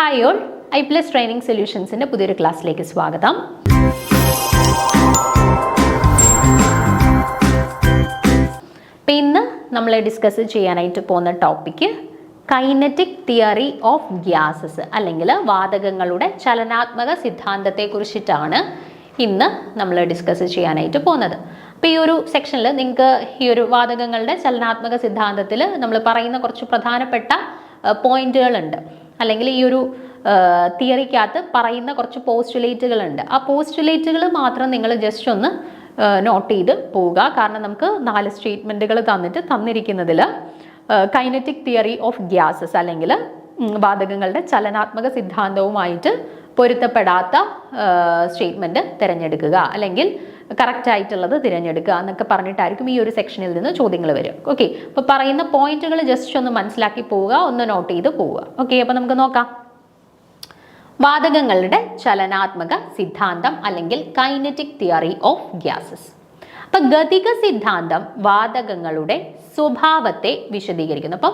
Hi all, I+ training സൊല്യൂഷൻസിൻ്റെ പുതിയൊരു ക്ലാസ്സിലേക്ക് സ്വാഗതം. അപ്പം ഇന്ന് നമ്മൾ ഡിസ്കസ് ചെയ്യാനായിട്ട് പോകുന്ന topic kinetic theory of gases അല്ലെങ്കിൽ വാതകങ്ങളുടെ ചലനാത്മക സിദ്ധാന്തത്തെക്കുറിച്ചിട്ടാണ് ഇന്ന് നമ്മൾ ഡിസ്കസ് ചെയ്യാനായിട്ട് പോകുന്നത്. അപ്പോൾ ഈ ഒരു സെക്ഷനിൽ നിങ്ങൾക്ക് ഈ ഒരു വാതകങ്ങളുടെ ചലനാത്മക സിദ്ധാന്തത്തിൽ നമ്മൾ പറയുന്ന കുറച്ച് പ്രധാനപ്പെട്ട പോയിന്റുകളുണ്ട്, അല്ലെങ്കിൽ ഈ ഒരു തിയറിക്കകത്ത് പറയുന്ന കുറച്ച് പോസ്റ്റുലേറ്റുകളുണ്ട്. ആ പോസ്റ്റുലേറ്റുകൾ മാത്രം നിങ്ങൾ ജസ്റ്റ് ഒന്ന് നോട്ട് ചെയ്ത് പോവുക. കാരണം നമുക്ക് 4 സ്റ്റേറ്റ്മെൻറ്റുകൾ തന്നിരിക്കുന്നതിൽ കൈനറ്റിക് തിയറി ഓഫ് ഗ്യാസസ് അല്ലെങ്കിൽ വാതകങ്ങളുടെ ചലനാത്മക സിദ്ധാന്തവുമായിട്ട് പൊരുത്തപ്പെടാത്ത സ്റ്റേറ്റ്മെൻറ്റ് തിരഞ്ഞെടുക്കുക, അല്ലെങ്കിൽ കറക്റ്റ് ആയിട്ടുള്ളത് തിരഞ്ഞെടുക്കുക എന്നൊക്കെ പറഞ്ഞിട്ടായിരിക്കും ഈ ഒരു സെക്ഷനിൽ നിന്ന് ചോദ്യങ്ങൾ വരും. ഓക്കെ, അപ്പോൾ പറയുന്ന പോയിന്റുകൾ ജസ്റ്റ് ഒന്ന് മനസ്സിലാക്കി പോവുക, ഒന്ന് നോട്ട് ചെയ്ത് പോവുക. ഓക്കെ, അപ്പോൾ നമുക്ക് നോക്കാം. വാതകങ്ങളുടെ ചലനാത്മക സിദ്ധാന്തം അല്ലെങ്കിൽ കൈനറ്റിക് തിയറി ഓഫ് ഗ്യാസസ്. അപ്പം ഗതിക സിദ്ധാന്തം വാതകങ്ങളുടെ സ്വഭാവത്തെ വിശദീകരിക്കുന്നു. അപ്പം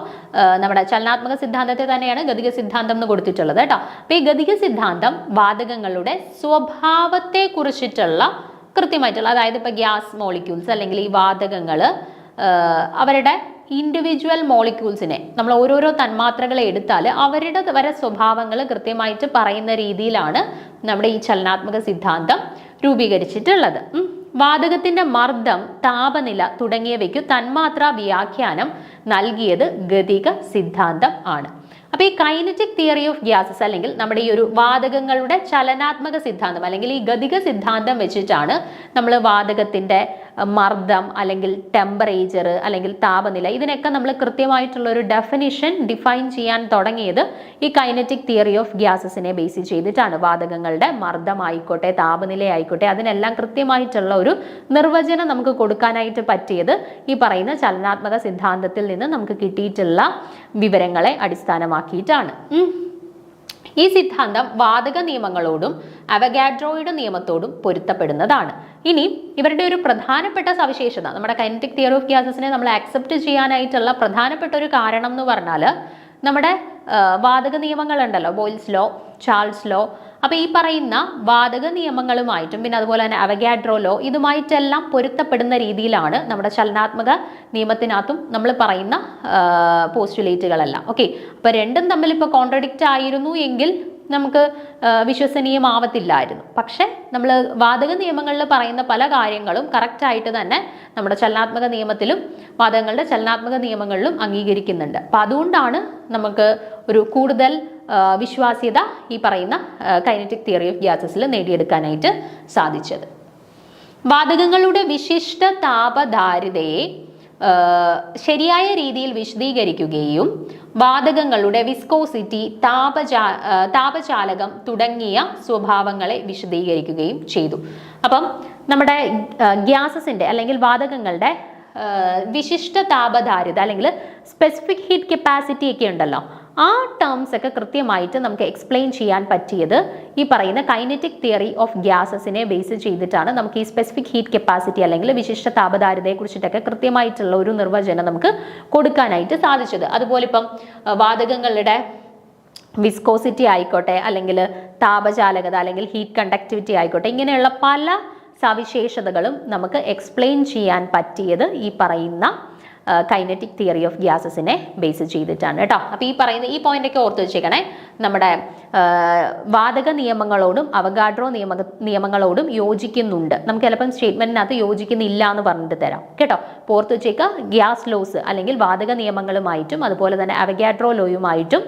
നമ്മുടെ ചലനാത്മക സിദ്ധാന്തത്തെ തന്നെയാണ് ഗതിക സിദ്ധാന്തം എന്ന് കൊടുത്തിട്ടുള്ളത് കേട്ടോ. അപ്പം ഈ ഗതിക സിദ്ധാന്തം വാതകങ്ങളുടെ സ്വഭാവത്തെ കുറിച്ചിട്ടുള്ള കൃത്യമായിട്ടുള്ള, അതായത് ഇപ്പോൾ ഗ്യാസ് മോളിക്യൂൾസ് അല്ലെങ്കിൽ ഈ വാതകങ്ങൾ അവരുടെ ഇൻഡിവിജ്വൽ മോളിക്യൂൾസിനെ നമ്മൾ ഓരോരോ തന്മാത്രകളെ എടുത്താൽ അവരുടെ വരെ സ്വഭാവങ്ങൾ കൃത്യമായിട്ട് പറയുന്ന രീതിയിലാണ് നമ്മുടെ ഈ ചലനാത്മക സിദ്ധാന്തം രൂപീകരിച്ചിട്ടുള്ളത്. വാതകത്തിന്റെ മർദ്ദം, താപനില തുടങ്ങിയവയ്ക്ക് തന്മാത്രാ വ്യാഖ്യാനം നൽകിയത് ഗതിക സിദ്ധാന്തം ആണ്. അപ്പോൾ ഈ കൈനറ്റിക് തിയറി ഓഫ് ഗ്യാസസ് അല്ലെങ്കിൽ നമ്മുടെ ഈ ഒരു വാതകങ്ങളുടെ ചലനാത്മക സിദ്ധാന്തം അല്ലെങ്കിൽ ഈ ഗതിക സിദ്ധാന്തം വെച്ചിട്ടാണ് നമ്മൾ വാതകത്തിന്റെ മർദ്ദം അല്ലെങ്കിൽ ടെമ്പറേച്ചർ അല്ലെങ്കിൽ താപനില ഇതിനൊക്കെ നമ്മൾ കൃത്യമായിട്ടുള്ള ഒരു ഡെഫിനിഷൻ ഡിഫൈൻ ചെയ്യാൻ തുടങ്ങിയത് ഈ കൈനറ്റിക് തിയറി ഓഫ് ഗ്യാസസിനെ ബേസ് ചെയ്തിട്ടാണ്. വാതകങ്ങളുടെ മർദ്ദം ആയിക്കോട്ടെ, താപനില ആയിക്കോട്ടെ, അതിനെല്ലാം കൃത്യമായിട്ടുള്ള ഒരു നിർവചനം നമുക്ക് കൊടുക്കാനായിട്ട് പറ്റിയത് ഈ പറയുന്ന ചലനാത്മക സിദ്ധാന്തത്തിൽ നിന്ന് നമുക്ക് കിട്ടിയിട്ടുള്ള വിവരങ്ങളെ അടിസ്ഥാനമാക്കിയിട്ടാണ്. ഈ സിദ്ധാന്തം വാതക നിയമങ്ങളോടും അവഗാഡ്രോയുടെ നിയമത്തോടും പൊരുത്തപ്പെടുന്നതാണ്. ഇനി ഇവരുടെ ഒരു പ്രധാനപ്പെട്ട സവിശേഷത, നമ്മുടെ കൈനറ്റിക് തിയറി ഓഫ് ഗ്യാസസിനെ നമ്മൾ ആക്സെപ്റ്റ് ചെയ്യാനായിട്ടുള്ള പ്രധാനപ്പെട്ട ഒരു കാരണം എന്ന് പറഞ്ഞാൽ നമ്മുടെ വാതക നിയമങ്ങളുണ്ടല്ലോ, ബോയിൽസ് ലോ, ചാൾസ് ലോ. അപ്പോൾ ഈ പറയുന്ന വാതക നിയമങ്ങളുമായിട്ടും പിന്നെ അതുപോലെ തന്നെ അവഗാഡ്രോ ലോ ഇതുമായിട്ടെല്ലാം പൊരുത്തപ്പെടുന്ന രീതിയിലാണ് നമ്മുടെ ചലനാത്മക നിയമത്തിനകത്തും നമ്മൾ പറയുന്ന പോസ്റ്റുലേറ്റുകളെല്ലാം. ഓക്കെ, അപ്പോൾ രണ്ടും തമ്മിൽ ഇപ്പോൾ കോൺട്രഡിക്റ്റ് ആയിരുന്നു എങ്കിൽ നമുക്ക് വിശ്വസനീയമാവത്തില്ലായിരുന്നു. പക്ഷെ നമ്മൾ വാതക നിയമങ്ങളിൽ പറയുന്ന പല കാര്യങ്ങളും കറക്റ്റായിട്ട് തന്നെ നമ്മുടെ ചലനാത്മക നിയമത്തിലും വാതകങ്ങളുടെ ചലനാത്മക നിയമങ്ങളിലും അംഗീകരിക്കുന്നുണ്ട്. അപ്പം അതുകൊണ്ടാണ് നമുക്ക് ഒരു കൂടുതൽ വിശ്വാസ്യത ഈ പറയുന്ന കൈനറ്റിക് തിയറി ഓഫ് ഗ്യാസസിൽ നേടിയെടുക്കാനായിട്ട് സാധിച്ചത്. വാതകങ്ങളുടെ വിശിഷ്ട താപധാരിതയെ ശരിയായ രീതിയിൽ വിശദീകരിക്കുകയും വാതകങ്ങളുടെ വിസ്കോസിറ്റി, താപചാലകം തുടങ്ങിയ സ്വഭാവങ്ങളെ വിശദീകരിക്കുകയും ചെയ്തു. അപ്പം നമ്മുടെ ഗ്യാസസിൻ്റെ അല്ലെങ്കിൽ വാതകങ്ങളുടെ വിശിഷ്ട താപധാരിത അല്ലെങ്കിൽ സ്പെസിഫിക് ഹീറ്റ് കപ്പാസിറ്റി ഒക്കെ ഉണ്ടല്ലോ, ആ ടേംസ് ഒക്കെ കൃത്യമായിട്ട് നമുക്ക് എക്സ്പ്ലെയിൻ ചെയ്യാൻ പറ്റിയത് ഈ പറയുന്ന കൈനറ്റിക് തിയറി ഓഫ് ഗ്യാസസിനെ ബേസ് ചെയ്തിട്ടാണ്. നമുക്ക് ഈ സ്പെസിഫിക് ഹീറ്റ് കപ്പാസിറ്റി അല്ലെങ്കിൽ വിശിഷ്ട താപധാരിതയെ കുറിച്ചിട്ടൊക്കെ കൃത്യമായിട്ടുള്ള ഒരു നിർവചനം നമുക്ക് കൊടുക്കാനായിട്ട് സാധിച്ചത്. അതുപോലെ ഇപ്പം വാതകങ്ങളുടെ വിസ്കോസിറ്റി ആയിക്കോട്ടെ, അല്ലെങ്കിൽ താപചാലകത അല്ലെങ്കിൽ ഹീറ്റ് കണ്ടക്ടിവിറ്റി ആയിക്കോട്ടെ, ഇങ്ങനെയുള്ള പല സവിശേഷതകളും നമുക്ക് എക്സ്പ്ലെയിൻ ചെയ്യാൻ പറ്റിയത് ഈ പറയുന്ന കൈനറ്റിക് തിയറി ഓഫ് ഗ്യാസസിനെ ബേസ് ചെയ്തിട്ടാണ് കേട്ടോ. അപ്പോൾ ഈ പറയുന്ന ഈ പോയിന്റൊക്കെ ഓർത്ത് വെച്ചേക്കണേ. നമ്മുടെ വാതക നിയമങ്ങളോടും അവഗാഡ്രോ നിയമങ്ങളോടും യോജിക്കുന്നുണ്ട്. നമുക്ക് ചിലപ്പം സ്റ്റേറ്റ്മെന്റിനകത്ത് യോജിക്കുന്നില്ല എന്ന് പറഞ്ഞിട്ട് തരാം കേട്ടോ. ഓർത്ത് വെച്ചേക്കുക, ഗ്യാസ് ലോസ് അല്ലെങ്കിൽ വാതക നിയമങ്ങളുമായിട്ടും അതുപോലെ തന്നെ അവഗാഡ്രോ ലോയുമായിട്ടും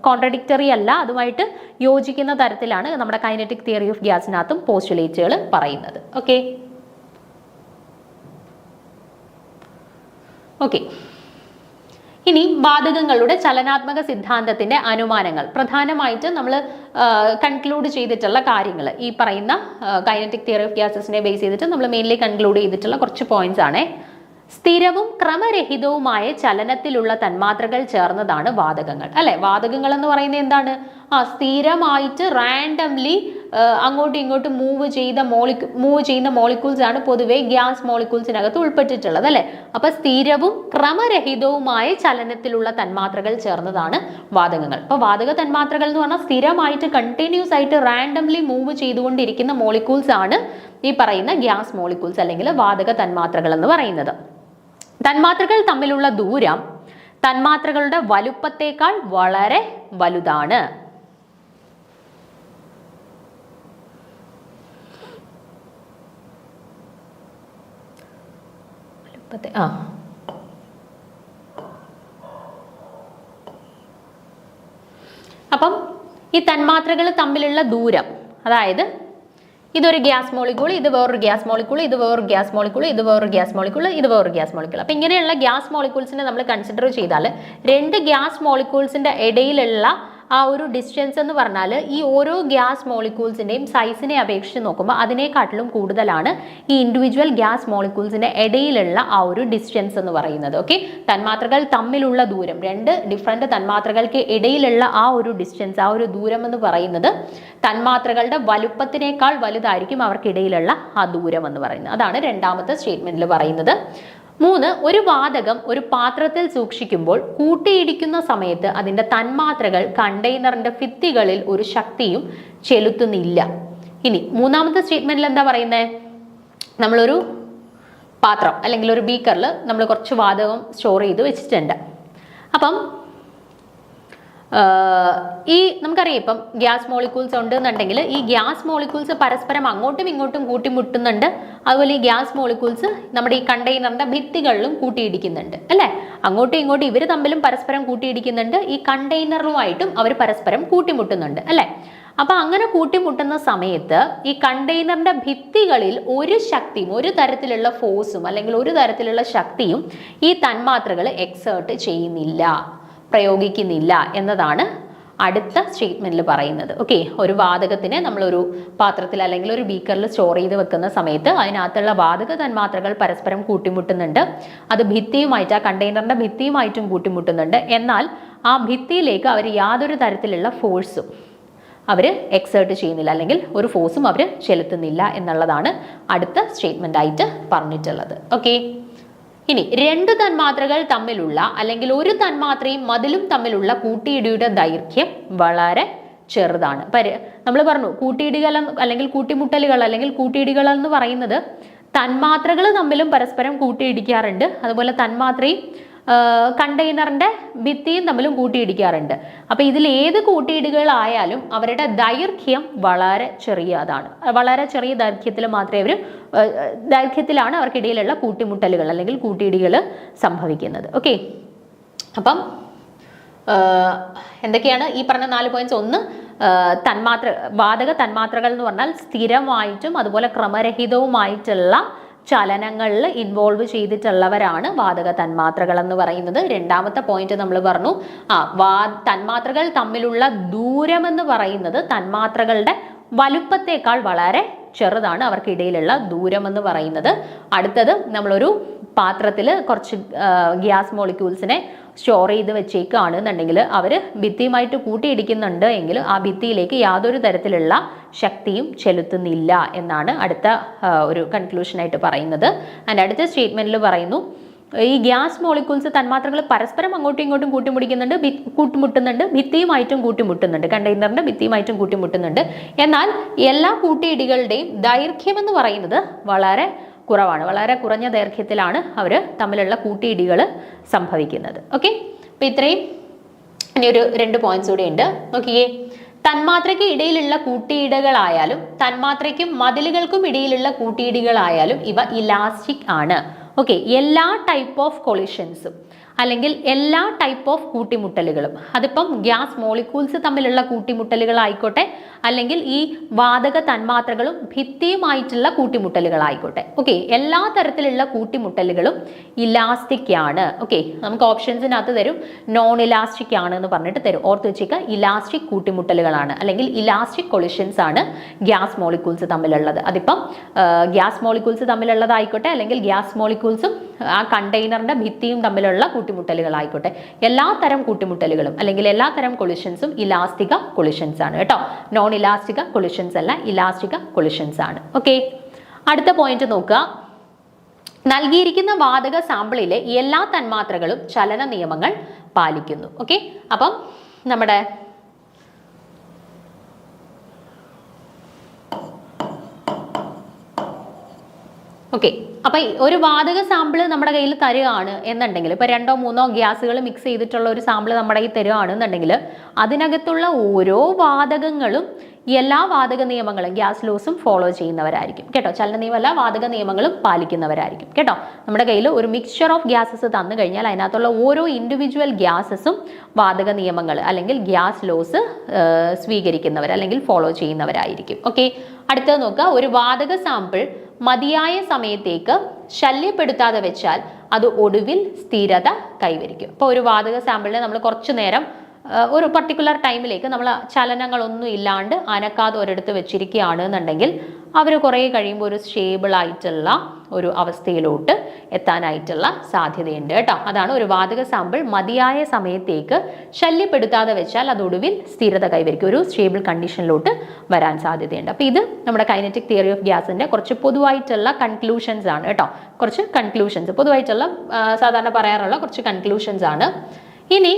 കോൺട്രഡിക്ടറി അല്ല, അതുമായിട്ട് യോജിക്കുന്ന തരത്തിലാണ് നമ്മുടെ കൈനറ്റിക് തിയറി ഓഫ് ഗ്യാസിനകത്തും പോസ്റ്റുലേറ്റുകൾ പറയുന്നത്. ഓക്കെ, ഇനി വാതകങ്ങളുടെ ചലനാത്മക സിദ്ധാന്തത്തിന്റെ അനുമാനങ്ങൾ, പ്രധാനമായിട്ട് നമ്മൾ കൺക്ലൂഡ് ചെയ്തിട്ടുള്ള കാര്യങ്ങൾ ഈ പറയുന്ന കൈനറ്റിക് തിയറി ഓഫ് ഗ്യാസസിനെ ബേസ് ചെയ്തിട്ട് നമ്മൾ മെയിൻലി കൺക്ലൂഡ് ചെയ്തിട്ടുള്ള കുറച്ച് പോയിന്റ്സ് ആണ്. സ്ഥിരവും ക്രമരഹിതവുമായ ചലനത്തിലുള്ള തന്മാത്രകൾ ചേർന്നതാണ് വാതകങ്ങൾ, അല്ലെ? വാതകങ്ങൾ എന്ന് പറയുന്നത് എന്താണ്? സ്ഥിരമായിട്ട് റാൻഡംലി അങ്ങോട്ടും ഇങ്ങോട്ടും മൂവ് ചെയ്യുന്ന മോളിക്യൂൾസ് ആണ് പൊതുവെ ഗ്യാസ് മോളിക്യൂൾസിനകത്ത് ഉൾപ്പെട്ടിട്ടുള്ളത് അല്ലെ. അപ്പൊ സ്ഥിരവും ക്രമരഹിതവുമായ ചലനത്തിലുള്ള തന്മാത്രകൾ ചേർന്നതാണ് വാതകങ്ങൾ. അപ്പൊ വാതക തന്മാത്രകൾ എന്ന് പറഞ്ഞാൽ സ്ഥിരമായിട്ട് കണ്ടിന്യൂസ് ആയിട്ട് റാൻഡംലി മൂവ് ചെയ്തുകൊണ്ടിരിക്കുന്ന മോളിക്യൂൾസ് ആണ് ഈ പറയുന്ന ഗ്യാസ് മോളിക്യൂൾസ് അല്ലെങ്കിൽ വാതക തന്മാത്രകൾ എന്ന് പറയുന്നത്. തന്മാത്രകൾ തമ്മിലുള്ള ദൂരം തന്മാത്രകളുടെ വലുപ്പത്തേക്കാൾ വളരെ വലുതാണ്. അപ്പം ഈ തന്മാത്രകൾ തമ്മിലുള്ള ദൂരം, അതായത് ഇതൊരു ഗ്യാസ് മോളിക്യൂൾ, ഇത് വേറൊരു ഗ്യാസ് മോളിക്യൂൾ, ഇത് വേറൊരു ഗ്യാസ് മോളിക്യൂൾ, ഇത് വേറൊരു ഗ്യാസ് മോളിക്യൂൾ, ഇത് വേറൊരു ഗ്യാസ് മോളിക്യൂൾ. അപ്പം ഇങ്ങനെയുള്ള ഗ്യാസ് മോളിക്യൂൾസിനെ നമ്മൾ കൺസിഡർ ചെയ്താൽ രണ്ട് ഗ്യാസ് മോളിക്യൂൾസിൻ്റെ ഇടയിലുള്ള ആ ഒരു ഡിസ്റ്റൻസ് എന്ന് പറഞ്ഞാൽ ഈ ഓരോ ഗ്യാസ് മോളിക്യൂൾസിൻ്റെയും സൈസിനെ അപേക്ഷിച്ച് നോക്കുമ്പോൾ അതിനെക്കാട്ടിലും കൂടുതലാണ് ഈ ഇൻഡിവിജ്വൽ ഗ്യാസ് മോളിക്യൂൾസിൻ്റെ ഇടയിലുള്ള ആ ഒരു ഡിസ്റ്റൻസ് എന്ന് പറയുന്നത്. ഓക്കെ, തന്മാത്രകൾ തമ്മിലുള്ള ദൂരം, രണ്ട് ഡിഫറെൻറ്റ് തന്മാത്രകൾക്ക് ഇടയിലുള്ള ആ ഒരു ഡിസ്റ്റൻസ്, ആ ഒരു ദൂരം എന്ന് പറയുന്നത് തന്മാത്രകളുടെ വലുപ്പത്തിനേക്കാൾ വലുതായിരിക്കും അവർക്കിടയിലുള്ള ആ ദൂരം എന്ന് പറയുന്നത്. അതാണ് രണ്ടാമത്തെ സ്റ്റേറ്റ്മെന്റിൽ പറയുന്നത്. 3, ഒരു വാതകം ഒരു പാത്രത്തിൽ സൂക്ഷിക്കുമ്പോൾ കൂട്ടിയിടിക്കുന്ന സമയത്ത് അതിൻ്റെ തന്മാത്രകൾ കണ്ടെയ്നറിന്റെ ഭിത്തികളിൽ ഒരു ശക്തിയും ചെലുത്തുന്നില്ല. ഇനി മൂന്നാമത്തെ സ്റ്റേറ്റ്മെന്റിൽ എന്താ പറയുന്നത്? നമ്മളൊരു പാത്രം അല്ലെങ്കിൽ ഒരു ബീക്കറിൽ നമ്മൾ കുറച്ച് വാതകം സ്റ്റോർ ചെയ്ത് വെച്ചിട്ടുണ്ട്. അപ്പം ഈ നമുക്കറിയാം ഇപ്പം ഗ്യാസ് മോളിക്യൂൾസ് ഉണ്ട് എന്നുണ്ടെങ്കിൽ ഈ ഗ്യാസ് മോളിക്യൂൾസ് പരസ്പരം അങ്ങോട്ടും ഇങ്ങോട്ടും കൂട്ടിമുട്ടുന്നുണ്ട്. അതുപോലെ ഈ ഗ്യാസ് മോളിക്യൂൾസ് നമ്മുടെ ഈ കണ്ടെയ്നറിന്റെ ഭിത്തികളിലും കൂട്ടിയിടിക്കുന്നുണ്ട് അല്ലേ. അങ്ങോട്ടും ഇങ്ങോട്ടും ഇവർ തമ്മിലും പരസ്പരം കൂട്ടിയിടിക്കുന്നുണ്ട്, ഈ കണ്ടെയ്നറുമായിട്ടും അവർ പരസ്പരം കൂട്ടിമുട്ടുന്നുണ്ട് അല്ലേ. അപ്പൊ അങ്ങനെ കൂട്ടിമുട്ടുന്ന സമയത്ത് ഈ കണ്ടെയ്നറിന്റെ ഭിത്തികളിൽ ഒരു ശക്തിയും, ഒരു തരത്തിലുള്ള ഫോഴ്സും അല്ലെങ്കിൽ ഒരു തരത്തിലുള്ള ശക്തിയും ഈ തന്മാത്രകൾ എക്സേർട്ട് ചെയ്യുന്നില്ല, പ്രയോഗിക്കുന്നില്ല എന്നതാണ് അടുത്ത സ്റ്റേറ്റ്മെന്റിൽ പറയുന്നത്. ഓക്കെ, ഒരു വാതകത്തിനെ നമ്മളൊരു പാത്രത്തിൽ അല്ലെങ്കിൽ ഒരു ബീക്കറിൽ സ്റ്റോർ ചെയ്ത് വെക്കുന്ന സമയത്ത് അതിനകത്തുള്ള വാതക തന്മാത്രകൾ പരസ്പരം കൂട്ടിമുട്ടുന്നുണ്ട്. അത് ഭിത്തിയുമായിട്ട്, ആ കണ്ടെയ്നറിന്റെ ഭിത്തിയുമായിട്ടും കൂട്ടിമുട്ടുന്നുണ്ട്. എന്നാൽ ആ ഭിത്തിയിലേക്ക് അവർ യാതൊരു തരത്തിലുള്ള ഫോഴ്സും അവർ എക്സേർട്ട് ചെയ്യുന്നില്ല, അല്ലെങ്കിൽ ഒരു ഫോഴ്സും അവർ ചെലുത്തുന്നില്ല എന്നുള്ളതാണ് അടുത്ത സ്റ്റേറ്റ്മെന്റ് ആയിട്ട് പറഞ്ഞിട്ടുള്ളത്. ഓക്കെ, ഇനി രണ്ട് തന്മാത്രകൾ തമ്മിലുള്ള അല്ലെങ്കിൽ ഒരു തന്മാത്രയും മതിലും തമ്മിലുള്ള കൂട്ടിയിടിയുടെ ദൈർഘ്യം വളരെ ചെറുതാണ്. നമ്മൾ പറഞ്ഞു കൂട്ടിയിടികൾ അല്ലെങ്കിൽ കൂട്ടിമുട്ടലുകൾ അല്ലെങ്കിൽ കൂട്ടിയിടികൾ എന്ന് പറയുന്നത് തന്മാത്രകൾ തമ്മിലും പരസ്പരം കൂട്ടിയിടിക്കാറുണ്ട്. അതുപോലെ തന്മാത്രയും കണ്ടെയ്നറിന്റെ ഭിത്തിയും തമ്മിലും കൂട്ടിയിടിക്കാറുണ്ട്. അപ്പൊ ഇതിൽ ഏത് കൂട്ടിയിടികളായാലും അവരുടെ ദൈർഘ്യം വളരെ ചെറിയതാണ്, വളരെ ചെറിയ ദൈർഘ്യത്തിൽ മാത്രമേ ദൈർഘ്യത്തിലാണ് അവർക്കിടയിലുള്ള കൂട്ടിമുട്ടലുകൾ അല്ലെങ്കിൽ കൂട്ടിയിടികൾ സംഭവിക്കുന്നത്. ഓക്കെ, അപ്പം എന്തൊക്കെയാണ് ഈ പറഞ്ഞ 4 പോയിന്റ്സ്? 1, വാതക തന്മാത്രകൾ എന്ന് പറഞ്ഞാൽ സ്ഥിരമായിട്ടും അതുപോലെ ക്രമരഹിതവുമായിട്ടുള്ള ചലനങ്ങളിൽ ഇൻവോൾവ് ചെയ്തിട്ടുള്ളവരാണ് വാതക തന്മാത്രകൾ എന്ന് പറയുന്നത്. രണ്ടാമത്തെ പോയിന്റ് നമ്മൾ പറഞ്ഞു, തന്മാത്രകൾ തമ്മിലുള്ള ദൂരം എന്ന് പറയുന്നത് തന്മാത്രകളുടെ വലുപ്പത്തേക്കാൾ വളരെ ചെറുതാണ് അവർക്കിടയിലുള്ള ദൂരം എന്ന് പറയുന്നത്. അടുത്തത്, നമ്മളൊരു പാത്രത്തിൽ കുറച്ച് ഗ്യാസ് മോളിക്യൂൾസിനെ സ്റ്റോർ ചെയ്ത് വെച്ചേക്കാണ് എന്നുണ്ടെങ്കിൽ അവർ ഭിത്തിയുമായിട്ട് കൂട്ടിയിടിക്കുന്നുണ്ട് എങ്കിൽ ആ ഭിത്തിയിലേക്ക് യാതൊരു തരത്തിലുള്ള ശക്തിയും ചെലുത്തുന്നില്ല എന്നാണ് അടുത്ത ഒരു കൺക്ലൂഷനായിട്ട് പറയുന്നത്. ആൻഡ് അടുത്ത സ്റ്റേറ്റ്മെന്റിൽ പറയുന്നു, ഈ ഗ്യാസ് മോളിക്യൂൾസ് തന്മാത്രകൾ പരസ്പരം അങ്ങോട്ടും ഇങ്ങോട്ടും കൂട്ടിമുട്ടുന്നുണ്ട്, ഭിത്തിയുമായിട്ടും കൂട്ടിമുട്ടുന്നുണ്ട്, കണ്ടെയ്നറിന്റെ ഭിത്തിയുമായിട്ടും കൂട്ടിമുട്ടുന്നുണ്ട്. എന്നാൽ എല്ലാ കൂട്ടിയിടികളുടെയും ദൈർഘ്യം എന്ന് പറയുന്നത് വളരെ കുറവാണ്, വളരെ കുറഞ്ഞ ദൈർഘ്യത്തിലാണ് അവർ തമ്മിലുള്ള കൂട്ടിയിടികൾ സംഭവിക്കുന്നത്. ഓക്കെ, അപ്പൊ ഇത്രയും. ഇനി ഒരു 2 പോയിന്റ്സ് കൂടെ ഉണ്ട്, നോക്കിയേ. തന്മാത്രയ്ക്ക് ഇടയിലുള്ള കൂട്ടിയിടികളായാലും തന്മാത്രയ്ക്കും മതിലുകൾക്കും ഇടയിലുള്ള കൂട്ടിയിടികളായാലും ഇവ ഇലാസ്റ്റിക് ആണ്. ഓക്കെ, എല്ലാ ടൈപ്പ് ഓഫ് കൊളിഷൻസും അല്ലെങ്കിൽ എല്ലാ ടൈപ്പ് ഓഫ് കൂട്ടിമുട്ടലുകളും, അതിപ്പം ഗ്യാസ് മോളിക്യൂൾസ് തമ്മിലുള്ള കൂട്ടിമുട്ടലുകളായിക്കോട്ടെ അല്ലെങ്കിൽ ഈ വാതക തന്മാത്രകളും ഭിത്തിയുമായിട്ടുള്ള കൂട്ടിമുട്ടലുകളായിക്കോട്ടെ, ഓക്കെ, എല്ലാ തരത്തിലുള്ള കൂട്ടിമുട്ടലുകളും ഇലാസ്റ്റിക് ആണ്. ഓക്കെ, നമുക്ക് ഓപ്ഷൻസിനകത്ത് തരും നോൺ ഇലാസ്റ്റിക് ആണ് എന്ന് പറഞ്ഞിട്ട് തരും. ഓർത്ത് വെച്ചേക്കുക, ഇലാസ്റ്റിക് കൂട്ടിമുട്ടലുകളാണ് അല്ലെങ്കിൽ ഇലാസ്റ്റിക് കൊളിഷൻസ് ആണ് ഗ്യാസ് മോളിക്യൂൾസ് തമ്മിലുള്ളത്. അതിപ്പം ഗ്യാസ് മോളിക്യൂൾസ് തമ്മിലുള്ളതായിക്കോട്ടെ അല്ലെങ്കിൽ ഗ്യാസ് മോളിക്യൂൾസും ആ കണ്ടെയ്നറിൻ്റെ ഭിത്തിയും തമ്മിലുള്ള കൂട്ടിമുട്ടലുകളായിക്കോട്ടെ, എല്ലാ തരം കൂട്ടിമുട്ടലുകളും അല്ലെങ്കിൽ എല്ലാ തരം കൊളിഷൻസും ഇലാസ്റ്റിക കൊളിഷൻസ് ആണ് കേട്ടോ. നോൺ ഇലാസ്റ്റിക കൊളിഷൻസ് അല്ല, ഇലാസ്റ്റിക കൊളിഷൻസ് ആണ്. ഓക്കെ, അടുത്ത പോയിന്റ് നോക്കുക. നൽകിയിരിക്കുന്ന വാതക സാമ്പിളിലെ എല്ലാ തന്മാത്രകളും ചലന നിയമങ്ങൾ പാലിക്കുന്നു. ഓക്കെ, അപ്പം നമ്മുടെ ഓക്കെ, അപ്പൊ ഒരു വാതക സാമ്പിൾ നമ്മുടെ കയ്യിൽ തരുകയാണ് എന്നുണ്ടെങ്കിൽ, ഇപ്പൊ 2 or 3 ഗ്യാസുകൾ മിക്സ് ചെയ്തിട്ടുള്ള ഒരു സാമ്പിൾ നമ്മുടെ കയ്യിൽ തരുകയാണെന്നുണ്ടെങ്കിൽ അതിനകത്തുള്ള ഓരോ വാതകങ്ങളും എല്ലാ വാതക നിയമങ്ങളും ഗ്യാസ് ലോസും ഫോളോ ചെയ്യുന്നവരായിരിക്കും കേട്ടോ. ചലന നിയമമല്ല, വാതക നിയമങ്ങളും പാലിക്കുന്നവരായിരിക്കും കേട്ടോ. നമ്മുടെ കയ്യിൽ ഒരു മിക്സ്ചർ ഓഫ് ഗ്യാസസ് തന്നു കഴിഞ്ഞാൽ അതിനകത്തുള്ള ഓരോ ഇൻഡിവിജ്വൽ ഗ്യാസസും വാതക നിയമങ്ങൾ അല്ലെങ്കിൽ ഗ്യാസ് ലോസ് സ്വീകരിക്കുന്നവർ അല്ലെങ്കിൽ ഫോളോ ചെയ്യുന്നവരായിരിക്കും. ഓക്കെ, അടുത്തത് നോക്കുക. ഒരു വാതക സാമ്പിൾ മതിയായ സമയത്തേക്ക് ശല്യപ്പെടുത്താതെ വെച്ചാൽ അത് ഒടുവിൽ സ്ഥിരത കൈവരിക്കും. അപ്പോൾ ഒരു വാതക സാമ്പിളിനെ നമ്മൾ കുറച്ചു നേരം ഒരു പർട്ടിക്കുലർ ടൈമിലേക്ക് നമ്മൾ ചലനങ്ങളൊന്നും ഇല്ലാണ്ട് അനക്കാതെ ഒരിടത്ത് വെച്ചിരിക്കുകയാണ് എന്നുണ്ടെങ്കിൽ അവർ കുറേ കഴിയുമ്പോൾ ഒരു സ്റ്റേബിൾ ആയിട്ടുള്ള ഒരു അവസ്ഥയിലോട്ട് എത്താനായിട്ടുള്ള സാധ്യതയുണ്ട് കേട്ടോ. അതാണ് ഒരു വാതക സാമ്പിൾ മതിയായ സമയത്തേക്ക് ശല്യപ്പെടുത്താതെ വെച്ചാൽ അതൊടുവിൽ സ്ഥിരത കൈവരിക്കും, ഒരു സ്റ്റേബിൾ കണ്ടീഷനിലോട്ട് വരാൻ സാധ്യതയുണ്ട്. അപ്പോൾ ഇത് നമ്മുടെ കൈനറ്റിക് തിയറി ഓഫ് ഗ്യാസിൻ്റെ കുറച്ച് പൊതുവായിട്ടുള്ള കൺക്ലൂഷൻസ് ആണ് കേട്ടോ. കുറച്ച് കൺക്ലൂഷൻസ് പൊതുവായിട്ടുള്ള സാധാരണ പറയാറുള്ള കുറച്ച് കൺക്ലൂഷൻസ് ആണ്. ഇനി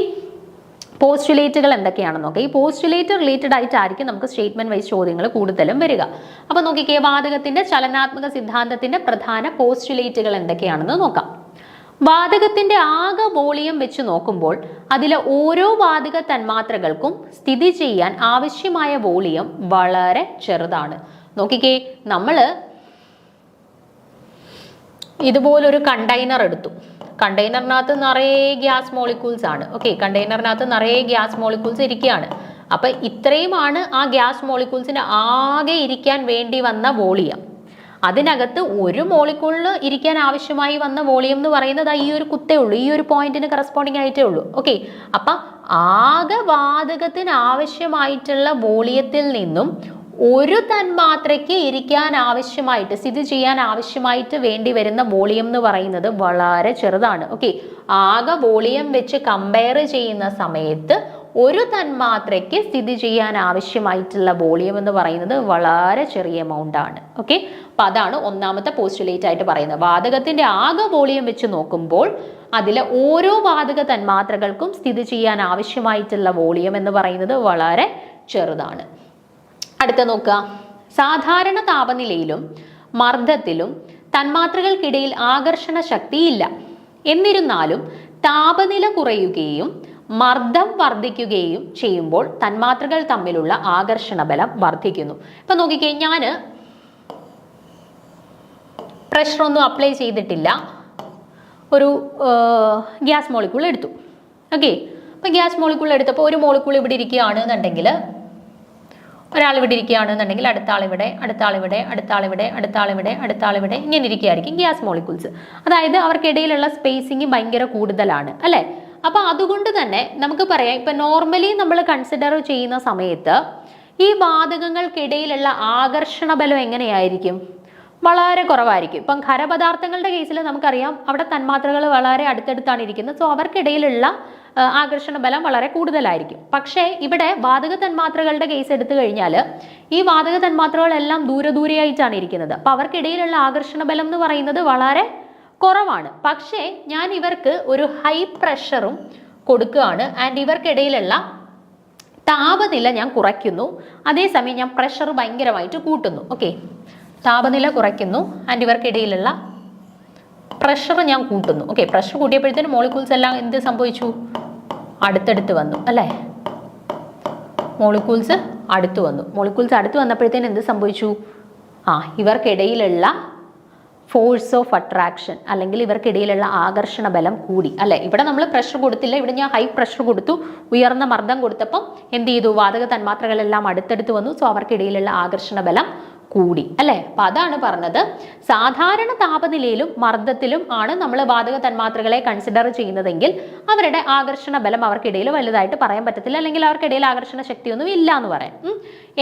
പോസ്റ്റുലേറ്റുകൾ എന്തൊക്കെയാണെന്ന് നോക്കാം. ഈ പോസ്റ്റുലേറ്റ് റിലേറ്റഡ് ആയിട്ടായിരിക്കും നമുക്ക് സ്റ്റേറ്റ്മെന്റ് വൈസ് ചോദ്യങ്ങൾ കൂടുതലും വരിക. അപ്പൊ നോക്കിക്കേ, വാതകത്തിന്റെ ചലനാത്മക സിദ്ധാന്തത്തിന്റെ പ്രധാന പോസ്റ്റുലേറ്റുകൾ എന്തൊക്കെയാണെന്ന് നോക്കാം. വാതകത്തിന്റെ ആകെ വോളിയം വെച്ച് നോക്കുമ്പോൾ അതിലെ ഓരോ വാതക തന്മാത്രകൾക്കും സ്ഥിതി ചെയ്യാൻ ആവശ്യമായ വോളിയം വളരെ ചെറുതാണ്. നോക്കിക്കേ, നമ്മള് ഇതുപോലൊരു കണ്ടെയ്നർ എടുത്തു. കണ്ടെയ്നറിനകത്ത് നിറയെ ഗ്യാസ് മോളിക്യൂൾസ് ആണ്. ഓക്കെ, കണ്ടെയ്നറിനകത്ത് നിറയെ ഗ്യാസ് മോളിക്യൂൾസ് ഇരിക്കുകയാണ്. അപ്പൊ ഇത്രയുമാണ് ആ ഗ്യാസ് മോളിക്യൂൾസിന് ആകെ ഇരിക്കാൻ വേണ്ടി വന്ന വോളിയം. അതിനകത്ത് ഒരു മോളിക്യൂളിന് ഇരിക്കാൻ ആവശ്യമായി വന്ന വോളിയം എന്ന് പറയുന്നത് ഈ ഒരു കുത്തേ ഉള്ളൂ, ഈ ഒരു പോയിന്റിന് കറസ്പോണ്ടിങ് ആയിട്ടേ ഉള്ളൂ. ഓക്കെ, അപ്പൊ ആകെ വാതകത്തിന് ആവശ്യമായിട്ടുള്ള വോളിയത്തിൽ നിന്നും ഒരു തന്മാത്രയ്ക്ക് ഇരിക്കാൻ ആവശ്യമായിട്ട് സ്ഥിതി ചെയ്യാൻ ആവശ്യമായിട്ട് വേണ്ടി വരുന്ന വോളിയം എന്ന് പറയുന്നത് വളരെ ചെറുതാണ്. ഓക്കെ, ആകെ വോളിയം വെച്ച് കമ്പയർ ചെയ്യുന്ന സമയത്ത് ഒരു തന്മാത്രയ്ക്ക് സ്ഥിതി ചെയ്യാൻ ആവശ്യമായിട്ടുള്ള വോളിയം എന്ന് പറയുന്നത് വളരെ ചെറിയ എമൗണ്ട് ആണ്. ഓക്കെ, അപ്പൊ അതാണ് ഒന്നാമത്തെ പോസ്റ്റുലേറ്റ് ആയിട്ട് പറയുന്നത്. വാതകത്തിന്റെ ആകെ വോളിയം വെച്ച് നോക്കുമ്പോൾ അതിലെ ഓരോ വാതക തന്മാത്രകൾക്കും സ്ഥിതി ചെയ്യാൻ ആവശ്യമായിട്ടുള്ള വോളിയം എന്ന് പറയുന്നത് വളരെ ചെറുതാണ്. അടുത്ത നോക്കുക. സാധാരണ താപനിലയിലും മർദ്ദത്തിലും തന്മാത്രകൾക്കിടയിൽ ആകർഷണ ശക്തിയില്ല. എന്നിരുന്നാലും താപനില കുറയുകയും മർദ്ദം വർദ്ധിക്കുകയും ചെയ്യുമ്പോൾ തന്മാത്രകൾ തമ്മിലുള്ള ആകർഷണ ബലം വർദ്ധിക്കുന്നു. ഇപ്പൊ നോക്കിക്കേ, ഞാൻ പ്രഷറൊന്നും അപ്ലൈ ചെയ്തിട്ടില്ല, ഒരു ഗ്യാസ് മോളിക്യൂൾ എടുത്തു. ഓക്കെ, അപ്പൊ ഗ്യാസ് മോളിക്യൂൾ എടുത്തപ്പോൾ ഒരു മോളിക്യൂൾ ഇവിടെ ഇരിക്കുകയാണ് എന്നുണ്ടെങ്കിൽ, ഒരാൾ ഇവിടെ ഇരിക്കുകയാണെന്നുണ്ടെങ്കിൽ അടുത്ത ആളിവിടെ, അടുത്ത ആളിവിടെ, അടുത്ത ആളിവിടെ, അടുത്ത ആളിവിടെ, അടുത്ത ആളിവിടെ, ഇങ്ങനെ ഇരിക്കുകയായിരിക്കും ഗ്യാസ് മോളിക്യൂൾസ്. അതായത് അവർക്കിടയിലുള്ള സ്പേസിങ് ഭയങ്കര കൂടുതലാണ് അല്ലേ. അപ്പൊ അതുകൊണ്ട് തന്നെ നമുക്ക് പറയാം, ഇപ്പൊ നോർമലി നമ്മൾ കൺസിഡർ ചെയ്യുന്ന സമയത്ത് ഈ വാതകങ്ങൾക്കിടയിലുള്ള ആകർഷണ ബലം എങ്ങനെയായിരിക്കും? വളരെ കുറവായിരിക്കും. ഇപ്പം ഖരപദാർത്ഥങ്ങളുടെ കേസിൽ നമുക്കറിയാം അവിടെ തന്മാത്രകൾ വളരെ അടുത്തടുത്താണ് ഇരിക്കുന്നത്. സോ അവർക്കിടയിലുള്ള ആകർഷണ ബലം വളരെ കൂടുതലായിരിക്കും. പക്ഷേ ഇവിടെ വാതക തന്മാത്രകളുടെ കേസ് എടുത്തു കഴിഞ്ഞാൽ ഈ വാതക തന്മാത്രകളെല്ലാം ദൂരെ ദൂരെയായിട്ടാണ് ഇരിക്കുന്നത്. അപ്പം അവർക്കിടയിലുള്ള ആകർഷണ ബലം എന്ന് പറയുന്നത് വളരെ കുറവാണ്. പക്ഷേ ഞാൻ ഇവർക്ക് ഒരു ഹൈ പ്രഷറും കൊടുക്കുകയാണ് ആൻഡ് ഇവർക്കിടയിലുള്ള താപനില ഞാൻ കുറയ്ക്കുന്നു, അതേസമയം ഞാൻ പ്രഷർ ഭയങ്കരമായിട്ട് കൂട്ടുന്നു. ഓക്കെ, താപനില കുറയ്ക്കുന്നു ആൻഡ് ഇവർക്കിടയിലുള്ള പ്രഷർ ഞാൻ കൂട്ടുന്നു. ഓക്കെ, പ്രഷർ കൂട്ടിയപ്പോഴത്തേനും മോളിക്യൂൾസ് എല്ലാം എന്ത് സംഭവിച്ചു? അടുത്തടുത്ത് വന്നു അല്ലേ. മോളിക്യൂൾസ് അടുത്ത് വന്നു. മോളിക്യൂൾസ് അടുത്ത് വന്നപ്പോഴത്തേനും എന്ത് സംഭവിച്ചു? ഇവർക്കിടയിലുള്ള ഫോഴ്സ് ഓഫ് അട്രാക്ഷൻ അല്ലെങ്കിൽ ഇവർക്കിടയിലുള്ള ആകർഷണ ബലം കൂടി അല്ലേ. ഇവിടെ നമ്മൾ പ്രഷർ കൊടുത്തില്ല, ഇവിടെ ഞാൻ ഹൈ പ്രഷർ കൊടുത്തു, ഉയർന്ന മർദ്ദം കൊടുത്തപ്പം എന്ത് ചെയ്തു? വാതക തന്മാത്രകളെല്ലാം അടുത്തടുത്ത് വന്നു. സോ അവർക്കിടയിലുള്ള ആകർഷണ ബലം കൂടി അല്ലേ. അപ്പൊ അതാണ് പറഞ്ഞത്, സാധാരണ താപനിലയിലും മർദ്ദത്തിലും ആണ് നമ്മൾ വാതക തന്മാത്രകളെ കൺസിഡർ ചെയ്യുന്നതെങ്കിൽ അവരുടെ ആകർഷണ ബലം അവർക്കിടയിൽ വലുതായിട്ട് പറയാൻ പറ്റത്തില്ല, അല്ലെങ്കിൽ അവർക്കിടയിൽ ആകർഷണ ശക്തിയൊന്നും ഇല്ല എന്ന് പറയാം.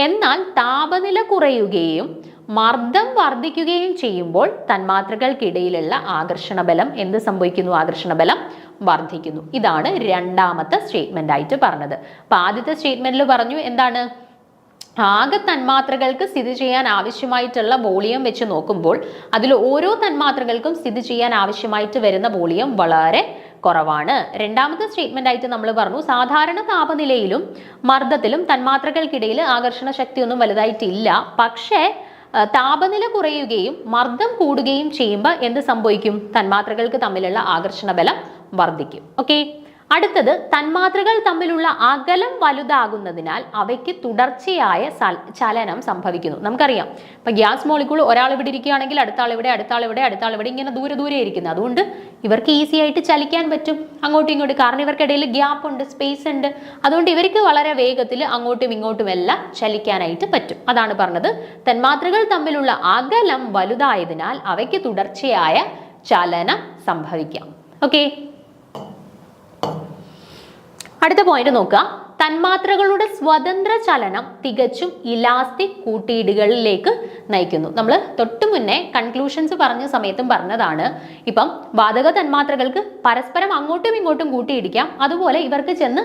എന്നാൽ താപനില കുറയുകയും മർദ്ദം വർദ്ധിക്കുകയും ചെയ്യുമ്പോൾ തന്മാത്രകൾക്കിടയിലുള്ള ആകർഷണ ബലം എന്ത് സംഭവിക്കുന്നു? ആകർഷണ ബലം വർദ്ധിക്കുന്നു. ഇതാണ് രണ്ടാമത്തെ സ്റ്റേറ്റ്മെന്റ് ആയിട്ട് പറഞ്ഞത്. അപ്പൊ ആദ്യത്തെ സ്റ്റേറ്റ്മെന്റിൽ പറഞ്ഞു എന്താണ്? ആകെ തന്മാത്രകൾക്ക് സ്ഥിതി ചെയ്യാൻ ആവശ്യമായിട്ടുള്ള വോളിയം വെച്ച് നോക്കുമ്പോൾ അതിൽ ഓരോ തന്മാത്രകൾക്കും സ്ഥിതി ചെയ്യാൻ ആവശ്യമായിട്ട് വരുന്ന വോളിയം വളരെ കുറവാണ്. രണ്ടാമത്തെ സ്റ്റേറ്റ്മെന്റ് ആയിട്ട് നമ്മൾ പറഞ്ഞു സാധാരണ താപനിലയിലും മർദ്ദത്തിലും തന്മാത്രകൾക്കിടയിൽ ആകർഷണ ശക്തിയൊന്നും വലുതായിട്ടില്ല. പക്ഷേ താപനില കുറയുകയും മർദ്ദം കൂടുകയും ചെയ്യുമ്പോൾ എന്ത് സംഭവിക്കും? തന്മാത്രകൾക്ക് തമ്മിലുള്ള ആകർഷണ ബലം വർദ്ധിക്കും. ഓക്കെ, അടുത്തത് തന്മാത്രകൾ തമ്മിലുള്ള അകലം വലുതാകുന്നതിനാൽ അവയ്ക്ക് തുടർച്ചയായ ചലനം സംഭവിക്കുന്നു. നമുക്കറിയാം, ഇപ്പൊ ഗ്യാസ് മോളിക്കൂൾ ഒരാൾ ഇവിടെ ഇരിക്കുകയാണെങ്കിൽ അടുത്ത ആൾ ഇവിടെ, അടുത്ത ആൾ ഇവിടെ, അടുത്ത ആൾ ഇവിടെ, ഇങ്ങനെ ദൂരെ ദൂരെ ഇരിക്കുന്നത്. അതുകൊണ്ട് ഇവർക്ക് ഈസി ആയിട്ട് ചലിക്കാൻ പറ്റും അങ്ങോട്ടും ഇങ്ങോട്ടും. കാരണം ഇവർക്കിടയിൽ ഗ്യാപ്പ് ഉണ്ട്, സ്പേസ് ഉണ്ട്. അതുകൊണ്ട് ഇവർക്ക് വളരെ വേഗത്തിൽ അങ്ങോട്ടും ഇങ്ങോട്ടും എല്ലാം ചലിക്കാനായിട്ട് പറ്റും. അതാണ് പറഞ്ഞത്, തന്മാത്രകൾ തമ്മിലുള്ള അകലം വലുതായതിനാൽ അവയ്ക്ക് തുടർച്ചയായ ചലനം സംഭവിക്കാം. ഓക്കെ, അടുത്ത പോയിന്റ് നോക്കുക. തന്മാത്രകളുടെ സ്വതന്ത്ര ചലനം തികച്ചും ഇലാസ്റ്റിക് കൂട്ടിയിടികളിലേക്ക് നയിക്കുന്നു. നമ്മൾ തൊട്ടു മുന്നേ കൺക്ലൂഷൻസ് പറഞ്ഞ സമയത്തും പറഞ്ഞതാണ്, ഇപ്പം വാതക തന്മാത്രകൾക്ക് പരസ്പരം അങ്ങോട്ടും ഇങ്ങോട്ടും കൂട്ടിയിടിക്കാം, അതുപോലെ ഇവർക്ക് ചെന്ന്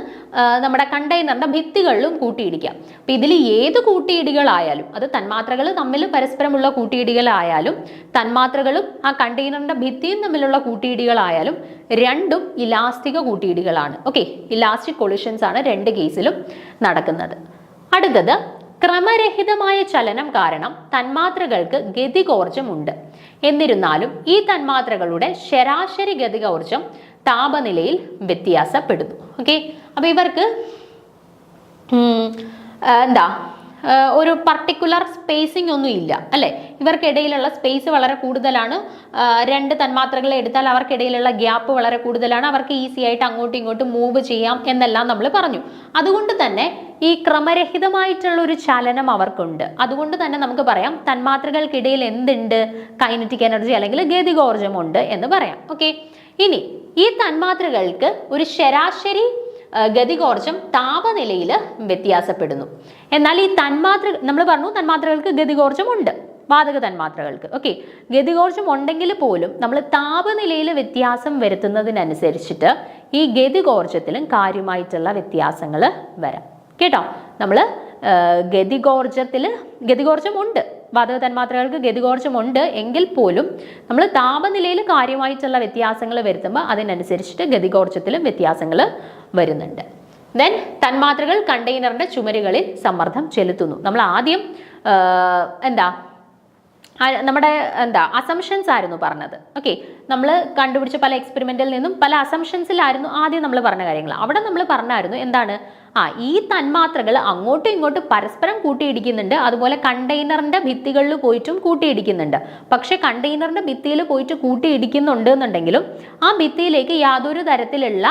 നമ്മുടെ കണ്ടെയ്നറിന്റെ ഭിത്തികളിലും കൂട്ടിയിടിക്കാം. അപ്പൊ ഇതിൽ ഏത് കൂട്ടിയിടികളായാലും, അത് തന്മാത്രകൾ തമ്മിൽ പരസ്പരമുള്ള കൂട്ടിയിടികളായാലും തന്മാത്രകളും ആ കണ്ടെയ്നറിന്റെ ഭിത്തിയും തമ്മിലുള്ള കൂട്ടിയിടികളായാലും രണ്ടും ഇലാസ്റ്റിക കൂട്ടിയിടികളാണ്. ഓക്കെ, ഇലാസ്റ്റിക് കൊളിഷൻസ് ആണ് രണ്ട് കേസിലും നടക്കുന്നത്. അടുത്തത്, ക്രമരഹിതമായ ചലനം കാരണം തന്മാത്രകൾക്ക് ഗതികോർജമുണ്ട്. എന്നിരുന്നാലും ഈ തന്മാത്രകളുടെ ശരാശരി ഗതികോർജം താപനിലയിൽ വ്യത്യാസപ്പെടുന്നു. ഓക്കെ, അപ്പൊ ഇവർക്ക് ഒരു പർട്ടിക്കുലർ സ്പേസിംഗ് ഒന്നും ഇല്ല അല്ലെ. ഇവർക്കിടയിലുള്ള സ്പേസ് വളരെ കൂടുതലാണ്. രണ്ട് തന്മാത്രകളെ എടുത്താൽ അവർക്കിടയിലുള്ള ഗ്യാപ്പ് വളരെ കൂടുതലാണ്. അവർക്ക് ഈസി ആയിട്ട് അങ്ങോട്ടും ഇങ്ങോട്ടും മൂവ് ചെയ്യാം എന്നെല്ലാം നമ്മൾ പറഞ്ഞു. അതുകൊണ്ട് തന്നെ ഈ ക്രമരഹിതമായിട്ടുള്ള ഒരു ചലനം അവർക്കുണ്ട്. അതുകൊണ്ട് തന്നെ നമുക്ക് പറയാം തന്മാത്രകൾക്കിടയിൽ എന്തുണ്ട്? കൈനറ്റിക് എനർജി അല്ലെങ്കിൽ ഗതികോർജമുണ്ട് എന്ന് പറയാം. ഓക്കെ, ഇനി ഈ തന്മാത്രകൾക്ക് ഒരു ശരാശരി ഗതികോർജം താപനിലയിൽ വ്യത്യാസപ്പെടുന്നു. എന്നാൽ ഈ നമ്മൾ പറഞ്ഞു തന്മാത്രകൾക്ക് ഗതികോർജം ഉണ്ട്, വാതക തന്മാത്രകൾക്ക്. ഓക്കെ, ഗതികോർജം ഉണ്ടെങ്കിൽ പോലും നമ്മൾ താപനിലയിൽ വ്യത്യാസം വരുത്തുന്നതിനനുസരിച്ചിട്ട് ഈ ഗതികോർജത്തിലും കാര്യമായിട്ടുള്ള വ്യത്യാസങ്ങൾ വരാം. കേട്ടോ, നമ്മൾ ഗതികോർജമുണ്ട്, വാതക തന്മാത്രകൾക്ക് ഗതികോർജമുണ്ട് എങ്കിൽ പോലും നമ്മൾ താപനിലയിൽ കാര്യമായിട്ടുള്ള വ്യത്യാസങ്ങൾ വരുത്തുമ്പോൾ അതിനനുസരിച്ചിട്ട് ഗതികോർജത്തിലും വ്യത്യാസങ്ങൾ വരുന്നുണ്ട്. ദെൻ തന്മാത്രകൾ കണ്ടെയ്നറിന്റെ ചുമരുകളിൽ സമ്മർദ്ദം ചെലുത്തുന്നു. നമ്മൾ ആദ്യം നമ്മുടെ അസംഷൻസ് ആയിരുന്നു പറഞ്ഞത്. ഓക്കെ, നമ്മൾ കണ്ടുപിടിച്ച പല എക്സ്പെരിമെന്റിൽ നിന്നും പല അസംഷൻസിലായിരുന്നു ആദ്യം നമ്മൾ പറഞ്ഞ കാര്യങ്ങൾ. അവിടെ നമ്മൾ പറഞ്ഞായിരുന്നു എന്താണ്, ഈ തന്മാത്രകൾ അങ്ങോട്ടും ഇങ്ങോട്ടും പരസ്പരം കൂട്ടിയിടിക്കുന്നുണ്ട്, അതുപോലെ കണ്ടെയ്നറിന്റെ ഭിത്തികളിൽ പോയിട്ടും കൂട്ടിയിടിക്കുന്നുണ്ട്. പക്ഷെ കണ്ടെയ്നറിന്റെ ഭിത്തിയിൽ പോയിട്ട് കൂട്ടിയിടിക്കുന്നുണ്ട് എന്നുണ്ടെങ്കിലും ആ ഭിത്തിയിലേക്ക് യാതൊരു തരത്തിലുള്ള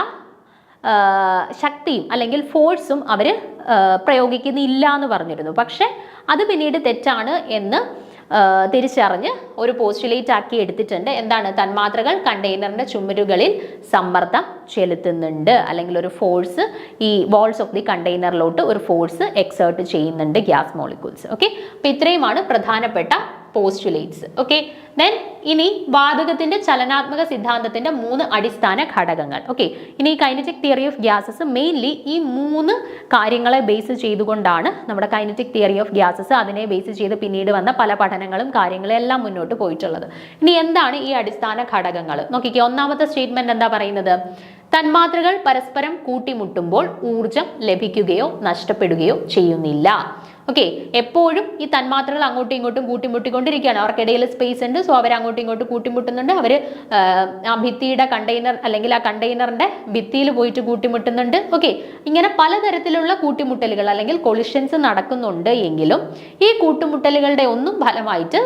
ശക്തിയും അല്ലെങ്കിൽ ഫോഴ്സും അവർ പ്രയോഗിക്കുന്നില്ല എന്ന് പറഞ്ഞിരുന്നു. പക്ഷെ അത് പിന്നീട് തെറ്റാണ് എന്ന് തിരിച്ചറിഞ്ഞ് ഒരു പോസ്റ്റുലേറ്റ് ആക്കി എടുത്തിട്ടുണ്ട്. എന്താണ്? തന്മാത്രകൾ കണ്ടെയ്നറിന്റെ ചുമരുകളിൽ സമ്മർദ്ദം ചെലുത്തുന്നുണ്ട്, അല്ലെങ്കിൽ ഒരു ഫോഴ്സ് ഈ വാൾസ് ഓഫ് ദി കണ്ടെയ്നറിലോട്ട് ഒരു ഫോഴ്സ് എക്സേർട്ട് ചെയ്യുന്നുണ്ട് ഗ്യാസ് മോളിക്യൂൾസ്. ഓക്കെ, അപ്പൊ ഇത്രയുമാണ് പ്രധാനപ്പെട്ട പോസ്റ്റുലേറ്റ്സ്. ഓക്കെ, ദെൻ ഇനി വാതകത്തിന്റെ ചലനാത്മക സിദ്ധാന്തത്തിന്റെ 3 അടിസ്ഥാന ഘടകങ്ങൾ. ഓക്കെ, ഇനി kinetic theory of gases mainly ഈ 3 കാര്യങ്ങളെ ബേസ് ചെയ്തുകൊണ്ടാണ് നമ്മുടെ കൈനറ്റിക് തിയറി ഓഫ് ഗ്യാസസ്, അതിനെ ബേസ് ചെയ്ത് പിന്നീട് വന്ന പല പഠനങ്ങളും കാര്യങ്ങളും എല്ലാം മുന്നോട്ട് പോയിട്ടുള്ളത്. ഇനി എന്താണ് ഈ അടിസ്ഥാന ഘടകങ്ങൾ നോക്കിക്കേ. ഒന്നാമത്തെ സ്റ്റേറ്റ്മെന്റ് എന്താ പറയുന്നത്? തന്മാത്രകൾ പരസ്പരം കൂട്ടിമുട്ടുമ്പോൾ ഊർജം ലഭിക്കുകയോ നഷ്ടപ്പെടുകയോ ചെയ്യുന്നില്ല. ഓക്കെ, എപ്പോഴും ഈ തന്മാത്രകൾ അങ്ങോട്ടും ഇങ്ങോട്ടും കൂട്ടിമുട്ടിക്കൊണ്ടിരിക്കുകയാണ്. അവർക്കിടയിൽ സ്പേസ് ഉണ്ട്, സോ അവർ അങ്ങോട്ടും ഇങ്ങോട്ടും കൂട്ടിമുട്ടുന്നുണ്ട്. അവർ ആ ഭിത്തിയുടെ കണ്ടെയ്നർ അല്ലെങ്കിൽ ആ കണ്ടെയ്നറിന്റെ ഭിത്തിയിൽ പോയിട്ട് കൂട്ടിമുട്ടുന്നുണ്ട്. ഓക്കെ, ഇങ്ങനെ പലതരത്തിലുള്ള കൂട്ടിമുട്ടലുകൾ അല്ലെങ്കിൽ കൊളിഷൻസ് നടക്കുന്നുണ്ട്. എങ്കിലും ഈ കൂട്ടിമുട്ടലുകളുടെ ഒന്നും ഫലമായിട്ട്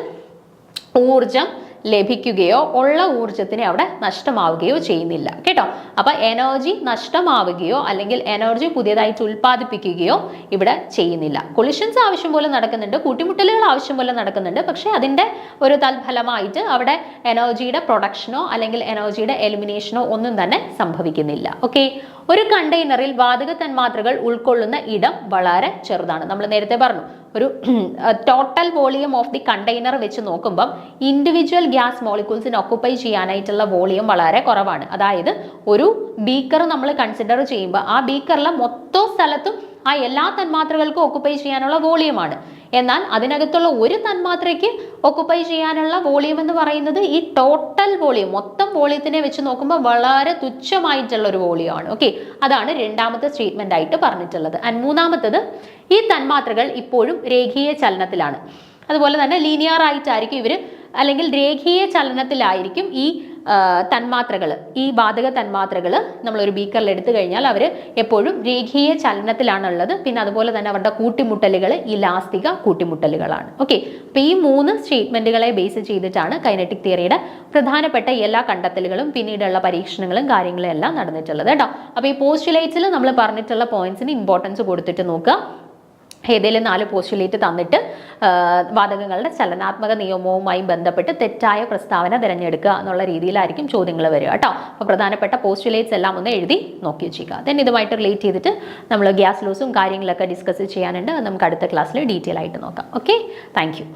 ഊർജം ലഭിക്കുകയോ ഉള്ള ഊർജത്തിനെ അവിടെ നഷ്ടമാവുകയോ ചെയ്യുന്നില്ല. കേട്ടോ, അപ്പൊ എനർജി നഷ്ടമാവുകയോ അല്ലെങ്കിൽ എനർജി പുതിയതായിട്ട് ഉൽപ്പാദിപ്പിക്കുകയോ ഇവിടെ ചെയ്യുന്നില്ല. കൊളിഷൻസ് ആവശ്യം പോലെ നടക്കുന്നുണ്ട്, കൂട്ടിമുട്ടലുകൾ ആവശ്യം പോലെ നടക്കുന്നുണ്ട്. പക്ഷെ അതിന്റെ ഒരു തൽഫലമായിട്ട് അവിടെ എനർജിയുടെ പ്രൊഡക്ഷനോ അല്ലെങ്കിൽ എനർജിയുടെ എലിമിനേഷനോ ഒന്നും തന്നെ സംഭവിക്കുന്നില്ല. ഓക്കെ, ഒരു കണ്ടെയ്നറിൽ വാതക തന്മാത്രകൾ ഉൾക്കൊള്ളുന്ന ഇടം വളരെ ചെറുതാണ്. നമ്മൾ നേരത്തെ പറഞ്ഞു ഒരു total volume of the container വെച്ച് നോക്കുമ്പം ഇൻഡിവിജ്വൽ ഗ്യാസ് മോളിക്യൂൾസിന് ഓക്കുപ്പൈ ചെയ്യാനായിട്ടുള്ള വോളിയം വളരെ കുറവാണ്. അതായത് ഒരു ബീക്കർ നമ്മൾ കൺസിഡർ ചെയ്യുമ്പോൾ ആ ബീക്കറിലെ മൊത്തം സ്ഥലത്തും ആ എല്ലാ തന്മാത്രകൾക്കും ഓക്കുപ്പൈ ചെയ്യാനുള്ള വോളിയമാണ്. എന്നാൽ അതിനകത്തുള്ള ഒരു തന്മാത്രയ്ക്ക് ഓക്കുപ്പൈ ചെയ്യാനുള്ള വോളിയം എന്ന് പറയുന്നത് ഈ ടോട്ടൽ വോളിയം, മൊത്തം വോളിയത്തിനെ വെച്ച് നോക്കുമ്പോൾ വളരെ തുച്ഛമായിട്ടുള്ള ഒരു വോളിയമാണ്. ഓക്കെ, അതാണ് രണ്ടാമത്തെ സ്റ്റേറ്റ്മെന്റ് ആയിട്ട് പറഞ്ഞിട്ടുള്ളത്. ആൻഡ് മൂന്നാമത്തത്, ഈ തന്മാത്രകൾ ഇപ്പോഴും രേഖീയ ചലനത്തിലാണ്. അതുപോലെ തന്നെ ലീനിയർ ആയിട്ടായിരിക്കും ഇവർ, അല്ലെങ്കിൽ രേഖീയ ചലനത്തിലായിരിക്കും ഈ തന്മാത്രകൾ, ഈ വാതക തന്മാത്രകൾ നമ്മളൊരു ബീക്കറിൽ എടുത്തു കഴിഞ്ഞാൽ അവർ എപ്പോഴും രേഖീയ ചലനത്തിലാണുള്ളത്. പിന്നെ അതുപോലെ തന്നെ അവരുടെ കൂട്ടിമുട്ടലുകൾ ഇലാസ്തിക കൂട്ടിമുട്ടലുകളാണ്. ഓക്കെ, അപ്പോൾ ഈ 3 സ്റ്റേറ്റ്മെന്റുകളെ ബേസ് ചെയ്തിട്ടാണ് കൈനറ്റിക് തിയറിയുടെ പ്രധാനപ്പെട്ട എല്ലാ കണ്ടെത്തലുകളും പിന്നീടുള്ള പരീക്ഷണങ്ങളും കാര്യങ്ങളും എല്ലാം നടന്നിട്ടുള്ളത് കേട്ടോ. അപ്പോൾ ഈ പോസ്റ്റുലേറ്റ്സിൽ നമ്മൾ പറഞ്ഞിട്ടുള്ള പോയിന്റ്സിന് ഇമ്പോർട്ടൻസ് കൊടുത്തിട്ട് നോക്കുക. ഏതെങ്കിലും 4 പോസ്റ്റുലേറ്റ് തന്നിട്ട് വാതകങ്ങളുടെ ചലനാത്മക നിയമവുമായി ബന്ധപ്പെട്ട് തെറ്റായ പ്രസ്താവന തിരഞ്ഞെടുക്കുക എന്നുള്ള രീതിയിലായിരിക്കും ചോദ്യങ്ങൾ വരിക കേട്ടോ. അപ്പോൾ പ്രധാനപ്പെട്ട പോസ്റ്റുലേറ്റ്സ് എല്ലാം ഒന്ന് എഴുതി നോക്കി വെച്ചിരിക്കുക. ദെൻ ഇതുമായിട്ട് റിലേറ്റ് ചെയ്തിട്ട് നമ്മൾ ഗ്യാസ് ലോസും കാര്യങ്ങളൊക്കെ ഡിസ്കസ് ചെയ്യാനുണ്ട്. നമുക്ക് അടുത്ത ക്ലാസ്സിൽ ഡീറ്റെയിൽ ആയിട്ട് നോക്കാം. Okay, thank you.